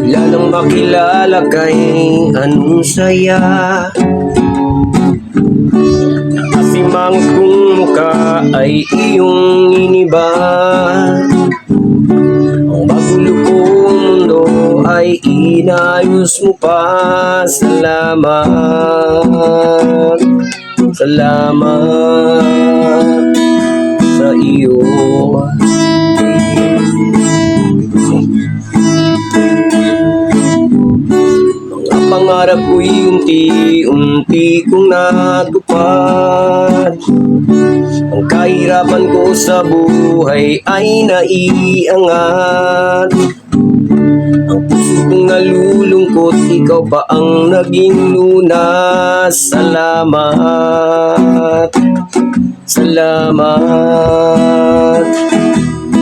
Bigla nang makilala kay anong saya. Nakasimangit kong muka ay iyong iniba. Ang magulo kong mundo ay inayos mo pa. Salamat, salamat sa iyo. Mga pangarap ko'y unti-unti kong natupad. Ang kahirapan ko sa buhay ay naiangat. Ang puso kong nalulungkot, ikaw pa ang naging lunas. Salamat, salamat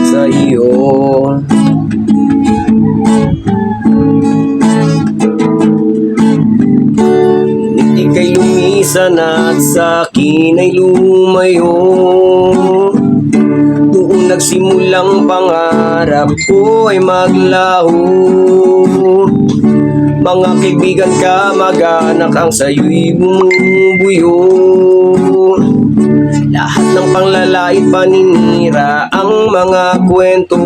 sa iyo. Ika'y lumisan at sa'kin ay lumayo. Doon nagsimulang pangarap ko ay maglaho. Mga kaibigan ka, mag-anak ang sa'yo'y bumubuyo. Lahat ng panglalait, paninira ang mga kwento.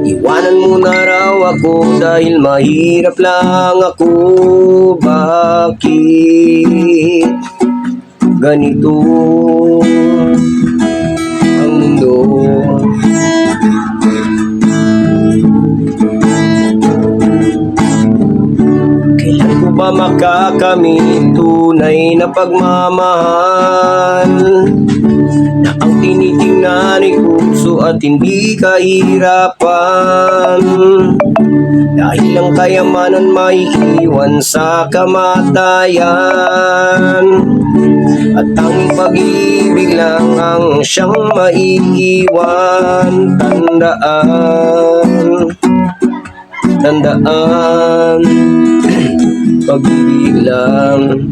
Iwanan mo na raw ako dahil mahirap lang ako. Bakit ganito ang mundo? Kailan ko ba makakamit tunay na pagmamahal na ang tinitingnan ay puso at hindi kahirapan? Dahil ang kayamanan may iwan sa kamatayan, at tanging pag-ibig lang ang siyang maiiwan. Tandaan, tandaan, pag-ibig lang.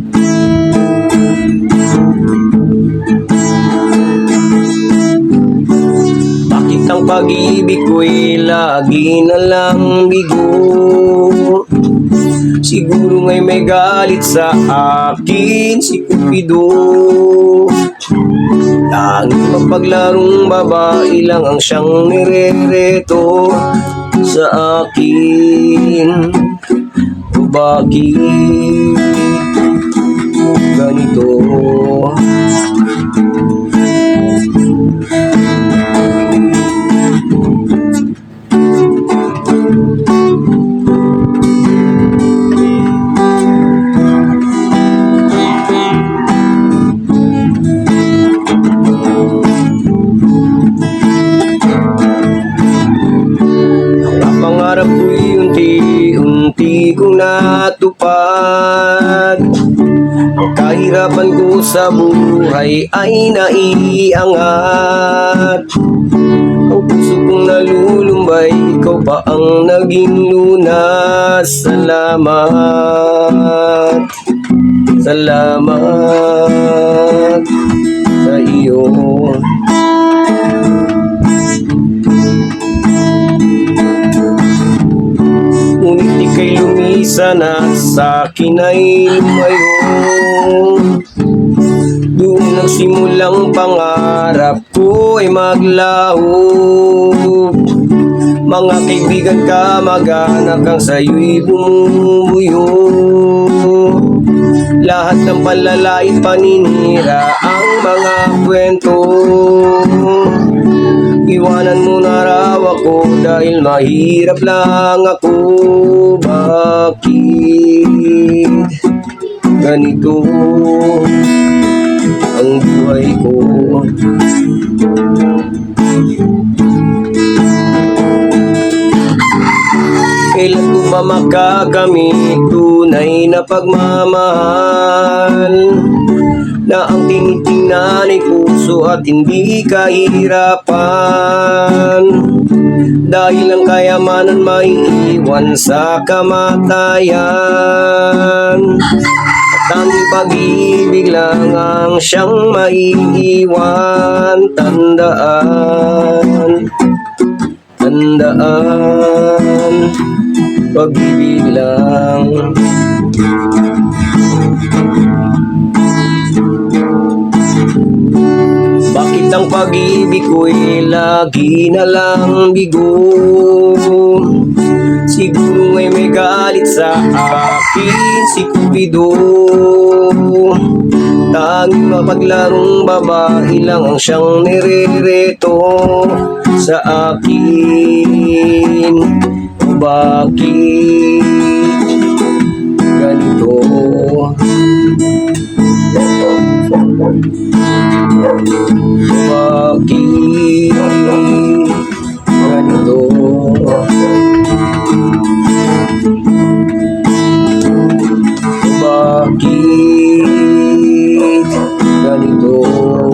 Bakit ang pag-ibig ko'y lagi na lang bigo? Siguro nga'y may galit sa akin si Cupido. Tanging mapaglarong babae lang ang siyang nirereto sa akin. Bakit ganito? Pangarap ko'y unti-unti kong natupad. Ang kahirapan ko sa buhay ay naiangat. Ang puso kong nalulumbay, ikaw pa ang naging lunas. Salamat, salamat sa iyo. Ngunit ika'y lumisan at sa'kin ay lumayo. Doon nagsimulang pangarap ko ay maglaho. Mga kaibigan ka, mag-anak ang sa'yo'y bumubuyo. Lahat ng panlalait, paninira ang mga kwento. Iwanan mo na raw ako dahil mahirap lang ako. Bakit ganito ang buhay ko? Kailan ko ba makakamit tunay na pagmamahal na ang tinitingnan ay puso at hindi kahirapan? Dahil ang kayamanan may iwan sa kamatayan, at tanging pag-ibig lang ang siyang maiiwan. Tandaan, tandaan pag-ibig lang. Bakit ang pag-ibig ko'y lagi na lang bigo? Siguro ay may galit sa akin si Cupido. Tanging mapaglarong babae lang ang siyang nirereto sa akin. Bakit ganito? Bakit ganito? Bakit ganito?